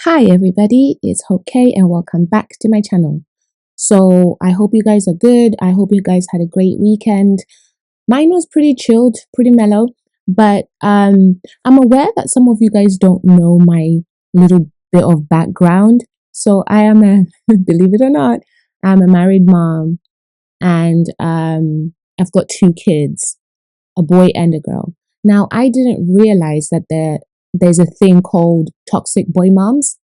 Hi everybody, it's Hope K and welcome back to my channel. So I hope you guys are good. I hope you guys had a great weekend. Mine was pretty chilled, pretty mellow, but I'm aware that some of you guys don't know my little bit of background. So I am a, believe it or not, I'm a married mom, and I've got 2 kids, a boy and a girl. Now, I didn't realize that there's a thing called toxic boy moms.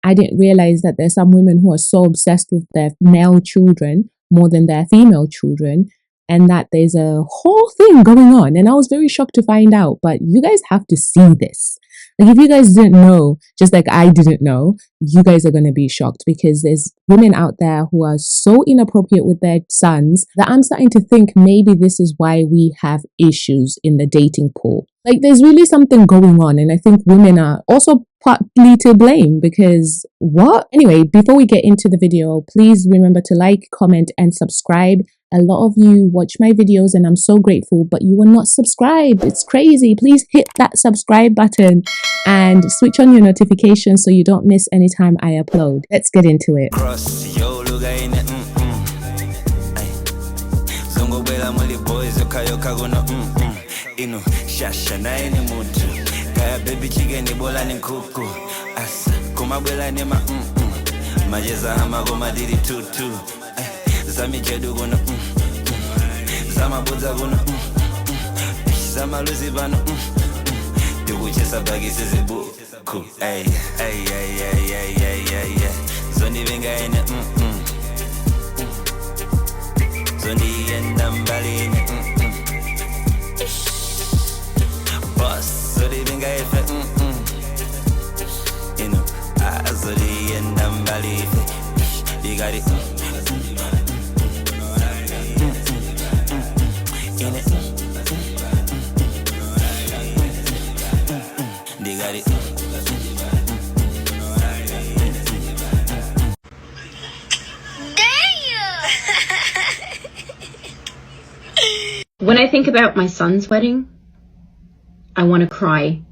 I didn't realize that there's some women who are so obsessed with their male children more than their female children, and that there's a whole thing going on. And I was very shocked to find out, but you guys have to see this. Like, if you guys didn't know, just like I didn't know, you guys are going to be shocked, because there's women out there who are so inappropriate with their sons that I'm starting to think maybe this is why we have issues in the dating pool. Like, there's really something going on, and I think women are also partly to blame, because what? Anyway, before we get into the video, please remember to like, comment, and subscribe. A lot of you watch my videos and I'm so grateful, but you are not subscribed. It's crazy. Please hit that subscribe button and switch on your notifications so you don't miss any time I upload. Let's get into it. When I think about my son's wedding, I want to cry.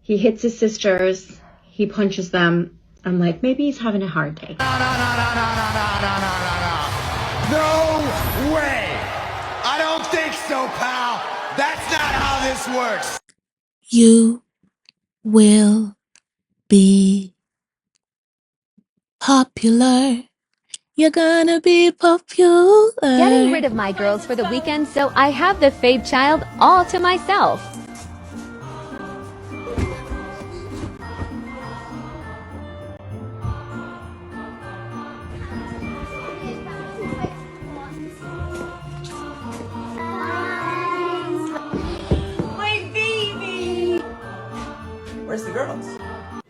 He hits his sisters, he punches them. I'm like, maybe he's having a hard day. No way! I don't think so, pal. That's not how this works. You will be popular. You're gonna be popular. Getting rid of my girls for the weekend, so I have the fave child all to myself. My baby! Where's the girls?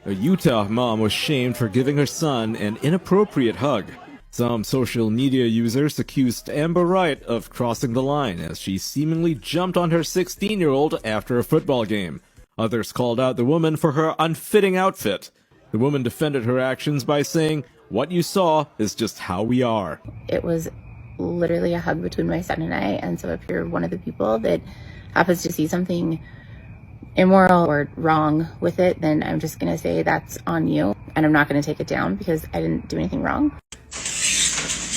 A Utah mom was shamed for giving her son an inappropriate hug. Some social media users accused Amber Wright of crossing the line as she seemingly jumped on her 16-year-old after a football game. Others called out the woman for her unfitting outfit. The woman defended her actions by saying, "What you saw is just how we are." It was literally a hug between my son and I, and so if you're one of the people that happens to see something immoral or wrong with it, then I'm just going to say that's on you, and I'm not going to take it down because I didn't do anything wrong.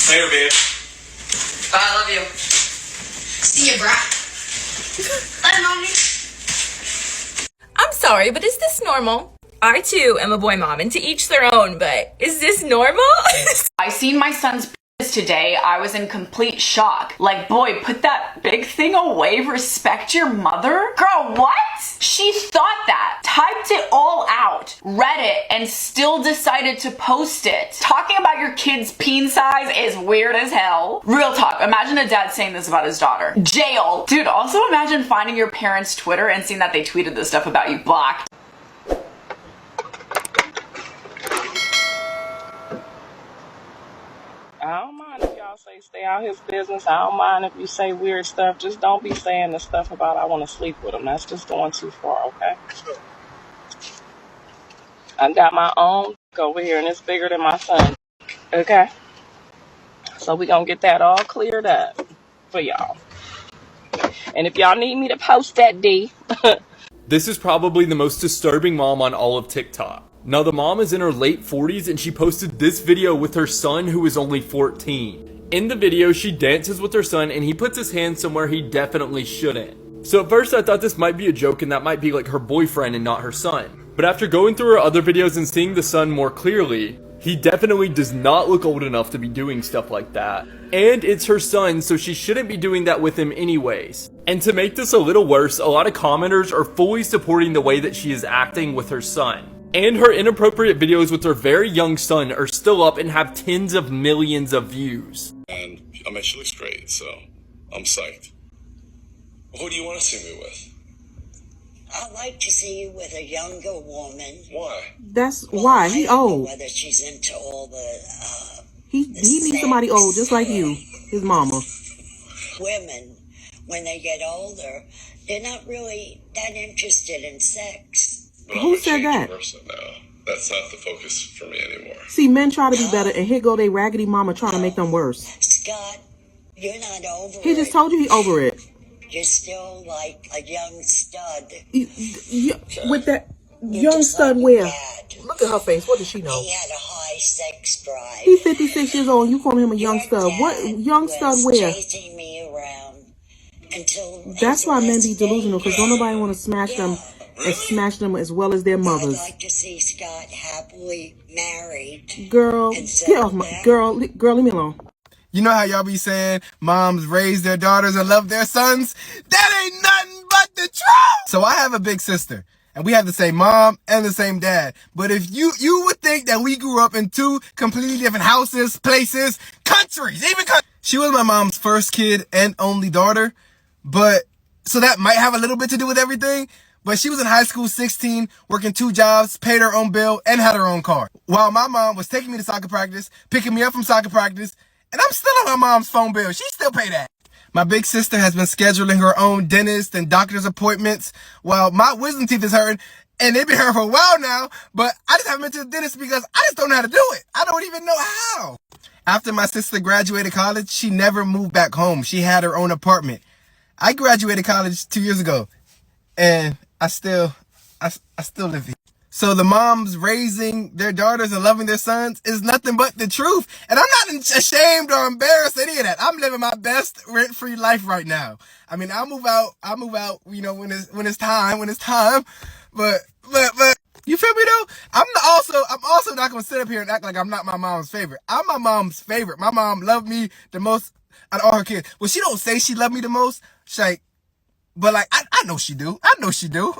Later, bitch. Bye, I love you. See ya, brat. Bye, mommy. I'm sorry, but is this normal? I too am a boy mom, and to each their own, but is this normal? I seen my son's penis today. I was in complete shock. Like, boy, put that big thing away. Respect your mother. Girl, what? She thought that, typed it all out, read it, and still decided to post it. Talking about your kid's peen size is weird as hell. Real talk, imagine a dad saying this about his daughter. Jail. Dude, also imagine finding your parents' Twitter and seeing that they tweeted this stuff about you. Blocked. I don't mind if y'all say stay out his business. I don't mind if you say weird stuff. Just don't be saying the stuff about I want to sleep with him. That's just going too far, okay? I got my own over here, and it's bigger than my son, okay? So we gonna get that all cleared up for y'all. And if y'all need me to post that D, This is probably the most disturbing mom on all of TikTok. Now, the mom is in her late 40s and she posted this video with her son who is only 14. In the video, she dances with her son and he puts his hand somewhere he definitely shouldn't. So at first I thought this might be a joke and that might be like her boyfriend and not her son. But after going through her other videos and seeing the son more clearly, he definitely does not look old enough to be doing stuff like that. And it's her son, so she shouldn't be doing that with him anyways. And to make this a little worse, a lot of commenters are fully supporting the way that she is acting with her son. And her inappropriate videos with her very young son are still up and have tens of millions of views. And I mean, she looks great, so I'm psyched. Who do you want to see me with? I'd like to see you with a younger woman. Why? That's why. He old. Whether she's into all the He needs somebody old, just like you, his mama. women, when they get older, they're not really that interested in sex. But Who said that? Person now. That's not the focus for me anymore. See, men try to be better, and here go they raggedy mama trying to make them worse. Scott, you're not over it. He just told you he over it. You're still like a young stud. With that young stud where? Look at her face. What does she know? He had a high sex drive. He's 56 years old and you call him a young stud. What young stud where? Chasing me around until That's why men be delusional, because don't nobody want to smash them and smash them as well as their mothers. I'd like to see Scott happily married. Girl, get off my girl, leave me alone. You know how y'all be saying moms raise their daughters and love their sons? That ain't nothing but the truth! So I have a big sister, and we have the same mom and the same dad. But if you would think that we grew up in two completely different houses, places, countries, even countries. She was my mom's first kid and only daughter, but so that might have a little bit to do with everything. But she was in high school, 16, working 2 jobs, paid her own bill, and had her own car. While my mom was taking me to soccer practice, picking me up from soccer practice, and I'm still on my mom's phone bill. She still pay that. My big sister has been scheduling her own dentist and doctor's appointments while my wisdom teeth is hurting. And they've been hurting for a while now, but I just haven't been to the dentist because I just don't know how to do it. I don't even know how. After my sister graduated college, she never moved back home. She had her own apartment. I graduated college 2 years ago, and I still live here. So the moms raising their daughters and loving their sons is nothing but the truth. And I'm not ashamed or embarrassed any of that. I'm living my best rent-free life right now. I mean, I'll move out, you know, when it's time. But you feel me though? I'm also not gonna sit up here and act like I'm not my mom's favorite. I'm my mom's favorite. My mom loved me the most out of all her kids. Well, she don't say she loved me the most. She's like, but like, I know she do. I know she do.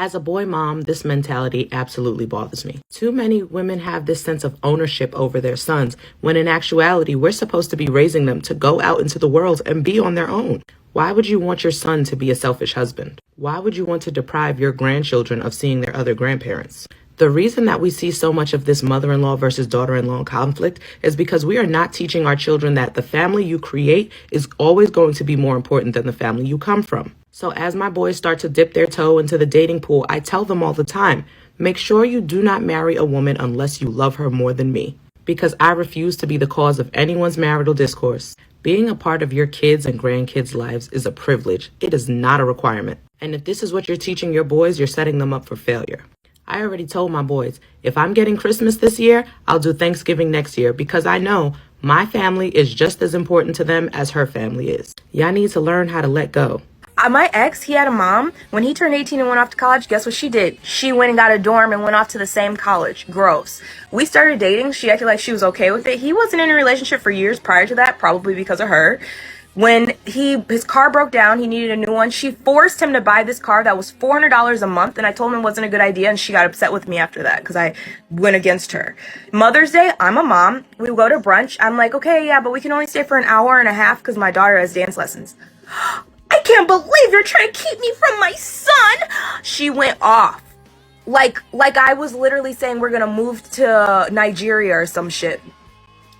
As a boy mom, this mentality absolutely bothers me. Too many women have this sense of ownership over their sons, when in actuality, we're supposed to be raising them to go out into the world and be on their own. Why would you want your son to be a selfish husband? Why would you want to deprive your grandchildren of seeing their other grandparents? The reason that we see so much of this mother-in-law versus daughter-in-law conflict is because we are not teaching our children that the family you create is always going to be more important than the family you come from. So as my boys start to dip their toe into the dating pool, I tell them all the time, make sure you do not marry a woman unless you love her more than me, because I refuse to be the cause of anyone's marital discourse. Being a part of your kids' and grandkids' lives is a privilege. It is not a requirement. And if this is what you're teaching your boys, you're setting them up for failure. I already told my boys, if I'm getting Christmas this year, I'll do Thanksgiving next year, because I know my family is just as important to them as her family is. Y'all need to learn how to let go. My ex, he had a mom. When he turned 18 and went off to college, guess what she did? She went and got a dorm and went off to the same college. Gross. We started dating. She acted like she was okay with it. He wasn't in a relationship for years prior to that, probably because of her. When his car broke down, he needed a new one. She forced him to buy this car that was $400 a month, and I told him it wasn't a good idea, and she got upset with me after that because I went against her. Mother's Day, I'm a mom. We go to brunch. I'm like, okay, yeah, but we can only stay for an hour and a half because my daughter has dance lessons. I can't believe you're trying to keep me from my son. She went off. Like I was literally saying we're going to move to Nigeria or some shit.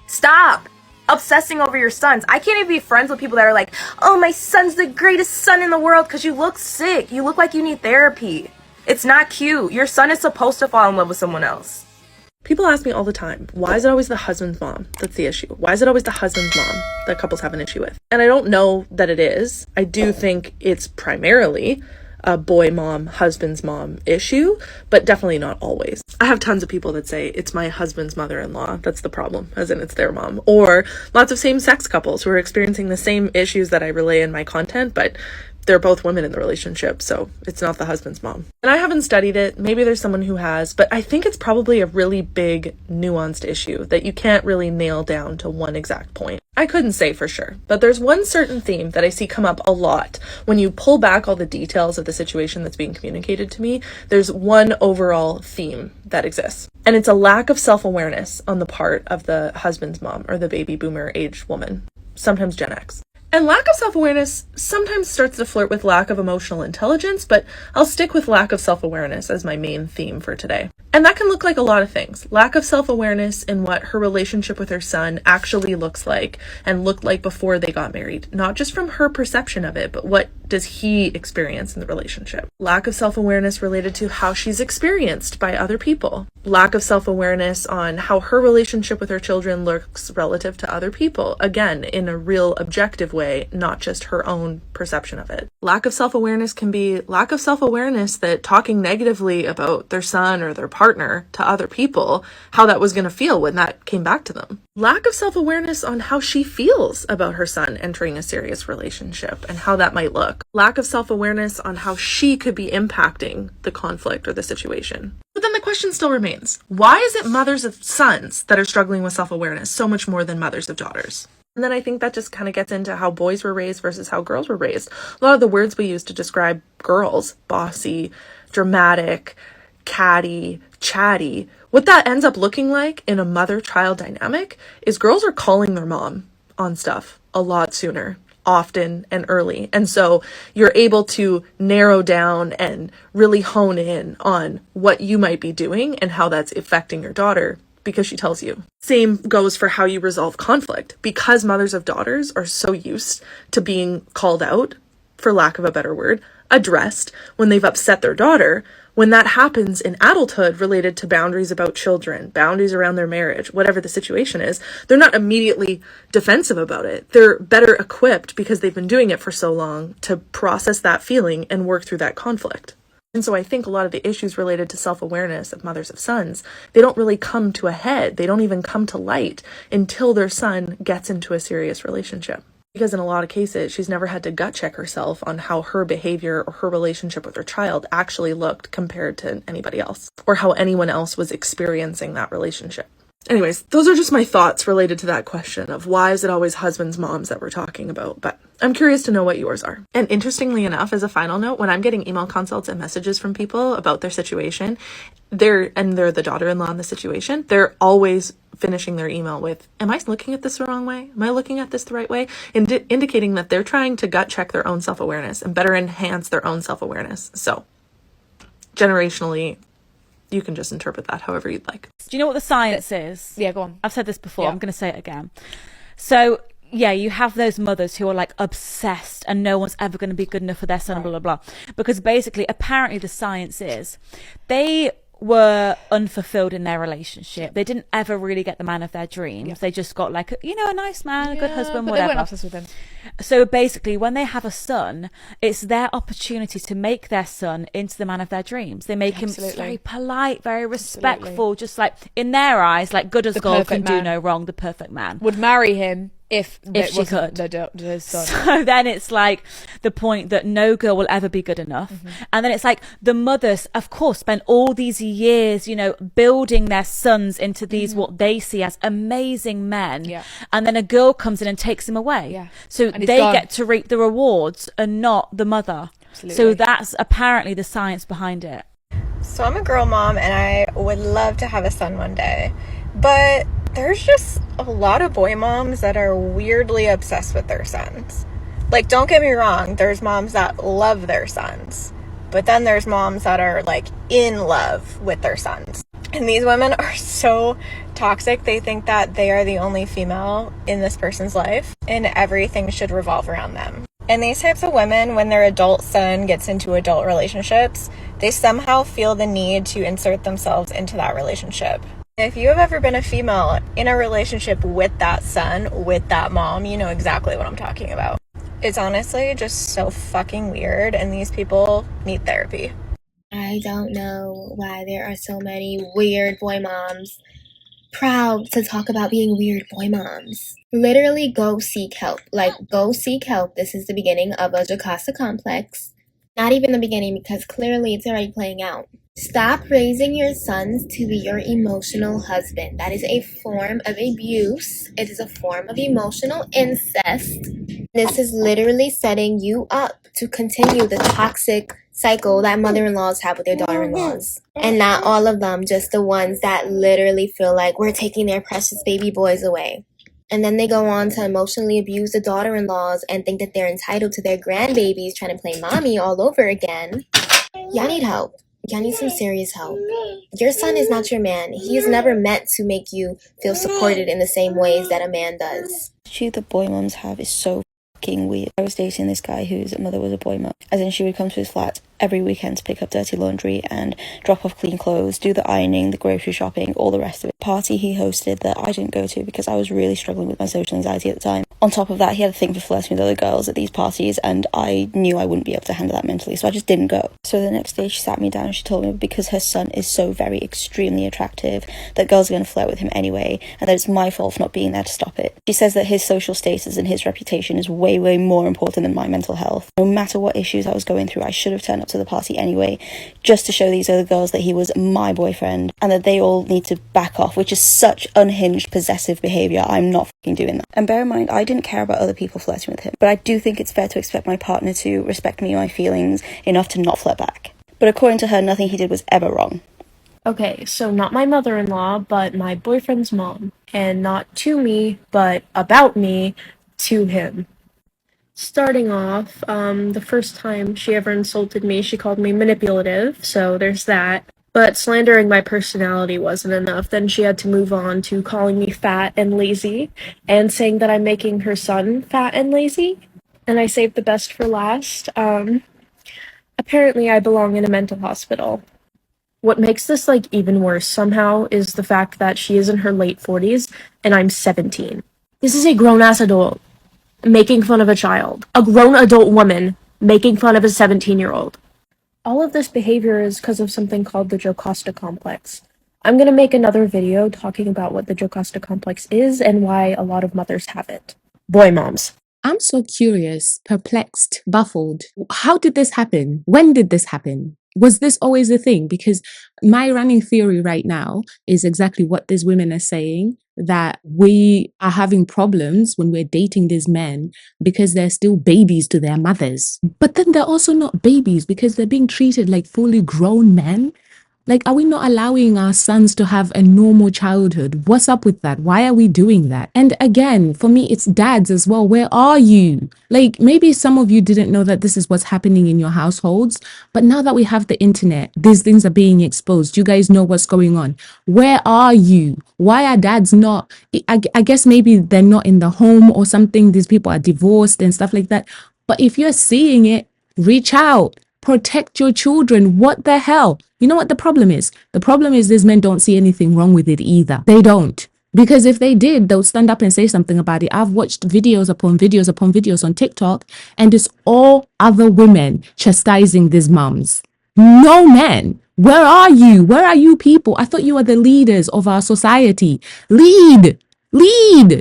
Stop obsessing over your sons. I can't even be friends with people that are like, oh, my son's the greatest son in the world, because you look sick. You look like you need therapy. It's not cute. Your son is supposed to fall in love with someone else. People ask me all the time, why is it always the husband's mom that's the issue? Why is it always the husband's mom that couples have an issue with? And I don't know that it is. I do think it's primarily a boy mom, husband's mom issue, but definitely not always. I have tons of people that say it's my husband's mother-in-law that's the problem, as in it's their mom. Or lots of same-sex couples who are experiencing the same issues that I relay in my content, but they're both women in the relationship, so it's not the husband's mom. And I haven't studied it. Maybe there's someone who has, but I think it's probably a really big, nuanced issue that you can't really nail down to one exact point. I couldn't say for sure, but there's one certain theme that I see come up a lot. When you pull back all the details of the situation that's being communicated to me, there's one overall theme that exists. And it's a lack of self-awareness on the part of the husband's mom or the baby boomer age woman, sometimes Gen X. And lack of self-awareness sometimes starts to flirt with lack of emotional intelligence, but I'll stick with lack of self-awareness as my main theme for today. And that can look like a lot of things. Lack of self-awareness in what her relationship with her son actually looks like and looked like before they got married. Not just from her perception of it, but what does he experience in the relationship? Lack of self-awareness related to how she's experienced by other people. Lack of self-awareness on how her relationship with her children looks relative to other people. Again, in a real objective way, not just her own perception of it. Lack of self-awareness can be lack of self-awareness that talking negatively about their son or their partner to other people, how that was going to feel when that came back to them. Lack of self-awareness on how she feels about her son entering a serious relationship and how that might look. Lack of self-awareness on how she could be impacting the conflict or the situation. But then the question still remains, why is it mothers of sons that are struggling with self-awareness so much more than mothers of daughters? And then I think that just kind of gets into how boys were raised versus how girls were raised. A lot of the words we use to describe girls, bossy, dramatic, catty, chatty, what that ends up looking like in a mother-child dynamic is girls are calling their mom on stuff a lot sooner, often and early. And so you're able to narrow down and really hone in on what you might be doing and how that's affecting your daughter because she tells you. Same goes for how you resolve conflict. Because mothers of daughters are so used to being called out, for lack of a better word, addressed when they've upset their daughter, when that happens in adulthood related to boundaries about children, boundaries around their marriage, whatever the situation is, they're not immediately defensive about it. They're better equipped because they've been doing it for so long to process that feeling and work through that conflict. And so I think a lot of the issues related to self-awareness of mothers of sons, they don't really come to a head. They don't even come to light until their son gets into a serious relationship. Because in a lot of cases, she's never had to gut check herself on how her behavior or her relationship with her child actually looked compared to anybody else, or how anyone else was experiencing that relationship. Anyways, those are just my thoughts related to that question of why is it always husbands, moms that we're talking about, but I'm curious to know what yours are. And interestingly enough, as a final note, when I'm getting email consults and messages from people about their situation, they're the daughter-in-law in the situation, they're always finishing their email with, am I looking at this the wrong way? Am I looking at this the right way? Indicating that they're trying to gut check their own self-awareness and better enhance their own self-awareness. So, generationally, you can just interpret that however you'd like. Do you know what the science is? Yeah, go on. I've said this before. Yeah. I'm going to say it again. So, yeah, you have those mothers who are like obsessed and no one's ever going to be good enough for their son, blah, blah, blah. Because basically, apparently the science is they were unfulfilled in their relationship. They didn't ever really get the man of their dreams. Yeah. They just got like, a nice man, a good husband, but whatever. They weren't obsessed with him. So basically, when they have a son, it's their opportunity to make their son into the man of their dreams. They make him very polite, very respectful, just like in their eyes, like good as gold, can do no wrong, the perfect man. Would marry him if she could. His son. So then it's like the point that no girl will ever be good enough. Mm-hmm. And then it's like the mothers, of course, spend all these years, building their sons into these, what they see as amazing men. Yeah. And then a girl comes in and takes him away. Yeah. So they get to reap the rewards and not the mother. Absolutely. So that's apparently the science behind it. So I'm a girl mom and I would love to have a son one day, but there's just a lot of boy moms that are weirdly obsessed with their sons. Like, don't get me wrong, there's moms that love their sons, but then there's moms that are like in love with their sons. And these women are so toxic. They think that they are the only female in this person's life and everything should revolve around them. And these types of women, when their adult son gets into adult relationships, they somehow feel the need to insert themselves into that relationship. If you have ever been a female in a relationship with that son, with that mom, you know exactly what I'm talking about. It's honestly just so fucking weird, and these people need therapy. I don't know why there are so many weird boy moms proud to talk about being weird boy moms. Literally go seek help. Like, go seek help. This is the beginning of a Jocasta complex. Not even the beginning, because clearly it's already playing out. Stop raising your sons to be your emotional husband. That is a form of abuse. It is a form of emotional incest. This is literally setting you up to continue the toxic cycle that mother-in-laws have with their daughter-in-laws. And not all of them, just the ones that literally feel like we're taking their precious baby boys away. And then they go on to emotionally abuse the daughter-in-laws and think that they're entitled to their grandbabies, trying to play mommy all over again. Y'all need help. Y'all need some serious help. Your son is not your man. He is never meant to make you feel supported in the same ways that a man does. The issue that boy mums have is so fucking weird. I was dating this guy whose mother was a boy mum. As in, she would come to his flat every weekend to pick up dirty laundry and drop off clean clothes, do the ironing, the grocery shopping, all the rest of it. Party he hosted that I didn't go to because I was really struggling with my social anxiety at the time. On top of that, he had a thing for flirting with other girls at these parties, and I knew I wouldn't be able to handle that mentally, so I just didn't go. So the next day she sat me down and she told me because her son is so very extremely attractive that girls are going to flirt with him anyway, and that it's my fault for not being there to stop it. She says that his social status and his reputation is way, way more important than my mental health. No matter what issues I was going through, I should have turned up to the party anyway, just to show these other girls that he was my boyfriend, and that they all need to back off, which is such unhinged, possessive behaviour. I'm not fucking doing that. And bear in mind, I didn't care about other people flirting with him, but I do think it's fair to expect my partner to respect me and my feelings enough to not flirt back. But according to her, nothing he did was ever wrong. Okay, so not my mother-in-law, but my boyfriend's mom. And not to me, but about me to him. Starting off, the first time she ever insulted me, she called me manipulative, so there's that. But slandering my personality wasn't enough. Then she had to move on to calling me fat and lazy, and saying that I'm making her son fat and lazy. And I saved the best for last. Apparently I belong in a mental hospital. What makes this, even worse somehow is the fact that she is in her late 40s, and I'm 17. This is a grown-ass adult making fun of a child. A grown adult woman making fun of a 17-year-old. All of this behavior is because of something called the Jocasta complex. I'm gonna make another video talking about what the Jocasta complex is and why a lot of mothers have it. Boy moms. I'm so curious, perplexed, baffled. How did this happen? When did this happen? Was this always a thing? Because my running theory right now is exactly what these women are saying, that we are having problems when we're dating these men because they're still babies to their mothers. But then they're also not babies because they're being treated like fully grown men. Like, are we not allowing our sons to have a normal childhood? What's up with that? Why are we doing that? And again, for me, it's dads as well. Where are you? Like, maybe some of you didn't know that this is what's happening in your households. But now that we have the internet, these things are being exposed. You guys know what's going on. Where are you? Why are dads not? I guess maybe they're not in the home or something. These people are divorced and stuff like that. But if you're seeing it, reach out. Protect your children. What the hell? You know what the problem is? The problem is these men don't see anything wrong with it either. They don't. Because if they did, they would stand up and say something about it. I've watched videos upon videos upon videos on TikTok, and it's all other women chastising these mums. No men. Where are you? Where are you people? I thought you were the leaders of our society. Lead.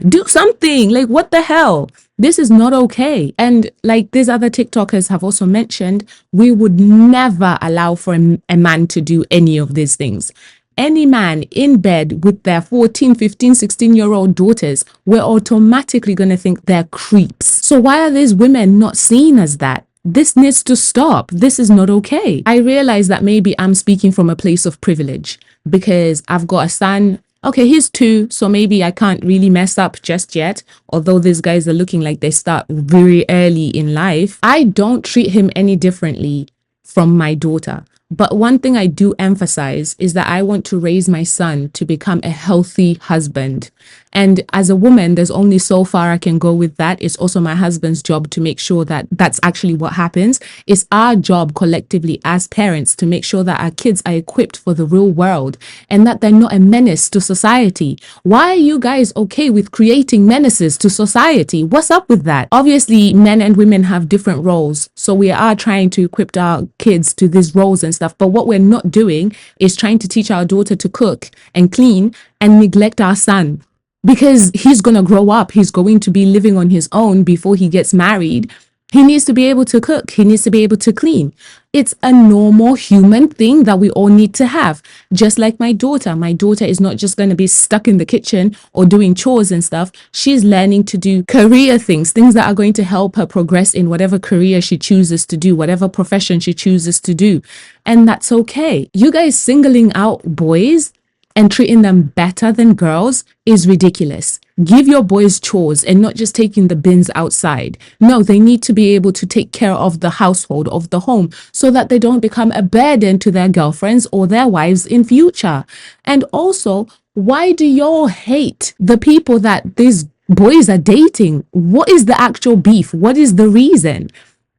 Do something. Like, what the hell? This is not okay. And like these other TikTokers have also mentioned, we would never allow for a man to do any of these things. Any man in bed with their 14, 15, 16-year-old daughters, we're automatically going to think they're creeps. So why are these women not seen as that? This needs to stop. This is not okay. I realize that maybe I'm speaking from a place of privilege because I've got a son. Okay, he's 2, so maybe I can't really mess up just yet. Although these guys are looking like they start very early in life, I don't treat him any differently from my daughter. But one thing I do emphasize is that I want to raise my son to become a healthy husband. And as a woman, there's only so far I can go with that. It's also my husband's job to make sure that that's actually what happens. It's our job collectively as parents to make sure that our kids are equipped for the real world and that they're not a menace to society. Why are you guys okay with creating menaces to society? What's up with that? Obviously, men and women have different roles. So we are trying to equip our kids to these roles and stuff. But what we're not doing is trying to teach our daughter to cook and clean and neglect our son. Because he's going to grow up, he's going to be living on his own before he gets married. He needs to be able to cook. He needs to be able to clean. It's a normal human thing that we all need to have. Just like my daughter. My daughter is not just going to be stuck in the kitchen or doing chores and stuff. She's learning to do career things that are going to help her progress in whatever career she chooses to do, whatever profession she chooses to do. And that's okay. You guys singling out boys and treating them better than girls is ridiculous. Give your boys chores and not just taking the bins outside. No, they need to be able to take care of the household, of the home, so that they don't become a burden to their girlfriends or their wives in future. And also, why do y'all hate the people that these boys are dating? What is the actual beef? What is the reason?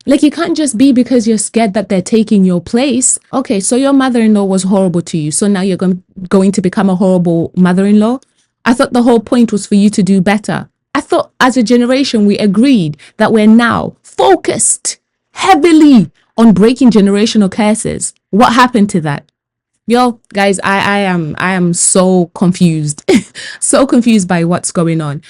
Like, you can't just be because you're scared that they're taking your place. Okay, so your mother-in-law was horrible to you. So now you're going to become a horrible mother-in-law? I thought the whole point was for you to do better. I thought as a generation, we agreed that we're now focused heavily on breaking generational curses. What happened to that? Yo, guys, I am so confused. So confused by what's going on.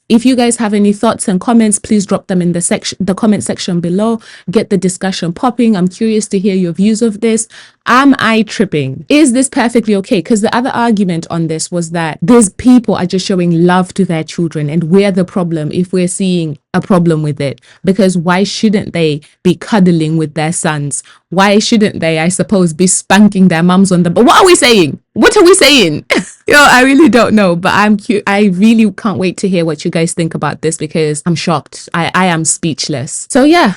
If you guys have any thoughts and comments, please drop them in the comment section below. Get the discussion popping. I'm curious to hear your views of this. Am I tripping? Is this perfectly okay? Because the other argument on this was that these people are just showing love to their children and we're the problem if we're seeing a problem with it. Because why shouldn't they be cuddling with their sons? Why shouldn't they, I suppose, be spanking their mums on the... But what are we saying? What are we saying? Yo, I really don't know, but I really can't wait to hear what you guys think about this because I'm shocked. I am speechless. So yeah,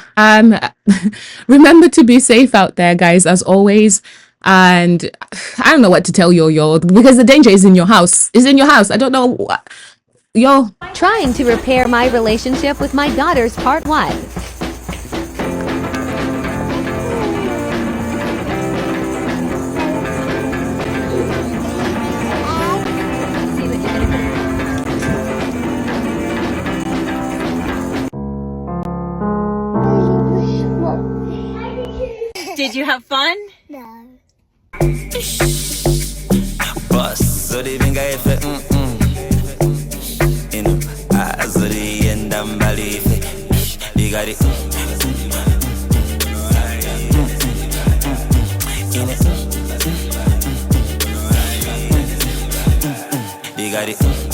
remember to be safe out there, guys, as always. And I don't know what to tell you, because the danger is in your house. It's in your house. I don't know what. Yo. Trying to repair my relationship with my daughters, part 1. Did you have fun? Boss, so they think I feel you know, I so they end up believe they got it. They got it.